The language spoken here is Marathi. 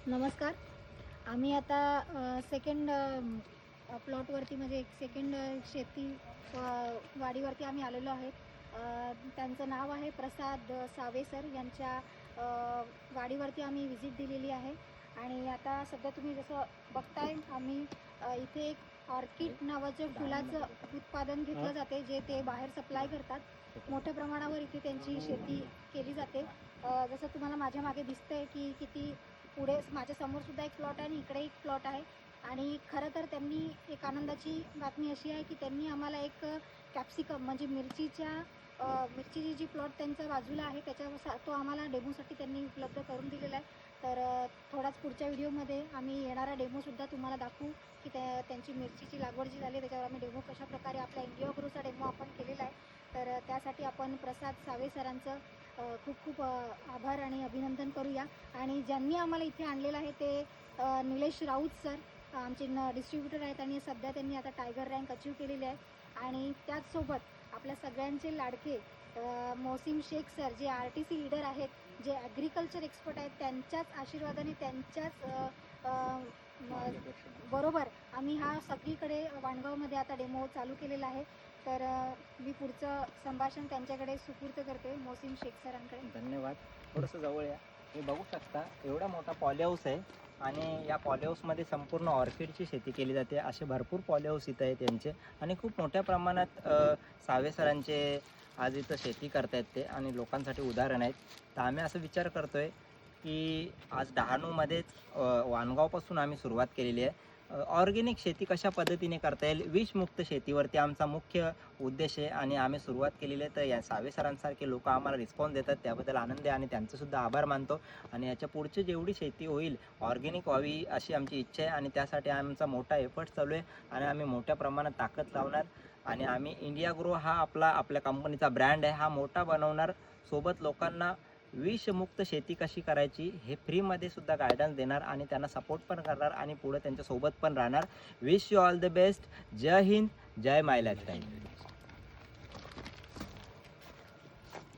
नमस्कार. आम्ही आता सेकंड प्लॉटवरती म्हणजे एक सेकंड शेती वाडीवरती आम्ही आलेलो आहे. त्यांचं नाव आहे प्रसाद सावे सर यांच्या वाडीवरती आम्ही व्हिजिट दिलेली आहे. आणि आता सध्या तुम्ही जसं बघताय आम्ही इथे एक ऑर्किड नावाचं फुलाचं उत्पादन घेतलं जाते, जे ते बाहेर सप्लाय करतात. मोठ्या प्रमाणावर इथे त्यांची शेती केली जाते. जसं तुम्हाला माझ्या मागे दिसतंय की किती पुढे माझ्या समोर सुद्धा एक प्लॉट आहे आणि इकडे एक प्लॉट आहे. आणि खरं तर त्यांनी एक आनंदाची बातमी अशी आहे की त्यांनी आम्हाला एक कॅप्सिकम म्हणजे मिरचीची जी प्लॉट त्यांच्या बाजूला आहे त्याच्या तो आम्हाला डेमोसाठी त्यांनी उपलब्ध करून दिलेला आहे. तर थोडाच पुढच्या व्हिडिओमध्ये आम्ही येणारा डेमोसुद्धा तुम्हाला दाखवू की त्यांची मिरचीची लागवड जी झाली त्याच्यावर आम्ही डेमो कशाप्रकारे आपल्या इंडिया ग्रोचा डेमो आपण केलेला आहे. तर त्यासाठी आपण प्रसाद सावे सरांचं खूप खूप आभार आणि अभिनंदन करूया. आणि ज्यांनी आम्हाला इथे आणलेलं आहे ते निलेश राऊत सर आमचे डिस्ट्रीब्युटर आहेत आणि सध्या त्यांनी आता टायगर रँक अचीव केलेली आहे. आणि त्याचसोबत आपल्या सगळ्यांचे लाडके मोसिम शेख सर जे RTC लीडर आहेत, जे ॲग्रिकल्चर एक्सपर्ट आहेत, त्यांच्याच आशीर्वादाने बरोबर आम्ही हा सगळीकडे वाणगावमध्ये आता डेमो चालू केलेला आहे. तर मी पुढचं संभाषण त्यांच्याकडे सुपूर्द करते मोसिम शेख सरांकडे. धन्यवाद. थोडंसं जवळ या. हे बघू शकता एवढा मोठा पॉलीहाऊस आहे आणि या पॉलीहाऊसमध्ये संपूर्ण ऑर्किडची शेती केली जाते. असे भरपूर पॉलीहाऊस इथं आहेत त्यांचे आणि खूप मोठ्या प्रमाणात सावे सरांचे आज इथं शेती करतायत ते आणि लोकांसाठी उदाहरण आहेत. तर आम्ही असं विचार करतोय की आज डहाणूमध्येच वाणगावपासून आम्ही सुरुवात केलेली आहे. ऑर्गेनिक शेती कशा पद्धतीने करता येईल, विषमुक्त शेतीवरती आमचा मुख्य उद्देश आहे आणि आम्ही सुरुवात केलेली आहे. तर या सावे सरांसारखे लोक आम्हाला रिस्पॉन्स देतात, त्याबद्दल आनंद आहे आणि त्यांचंसुद्धा आभार मानतो. आणि याच्या पुढची जेवढी शेती होईल ऑर्गेनिक व्हावी अशी आमची इच्छा आहे आणि त्यासाठी आमचा मोठा एफर्ट चालू आहे आणि आम्ही मोठ्या प्रमाणात ताकद लावणार आणि आम्ही इंडिया ग्रो हा आपल्या कंपनीचा ब्रँड आहे, हा मोठा बनवणार. सोबत लोकांना विषमुक्त शेती कशी करायची हे फ्रीमध्ये सुद्धा गायडन्स देणार आणि त्यांना सपोर्ट पण करणार आणि पुढे त्यांच्यासोबत पण राहणार. Wish you all the best. जय हिंद, जय माय लाईफस्टाईल.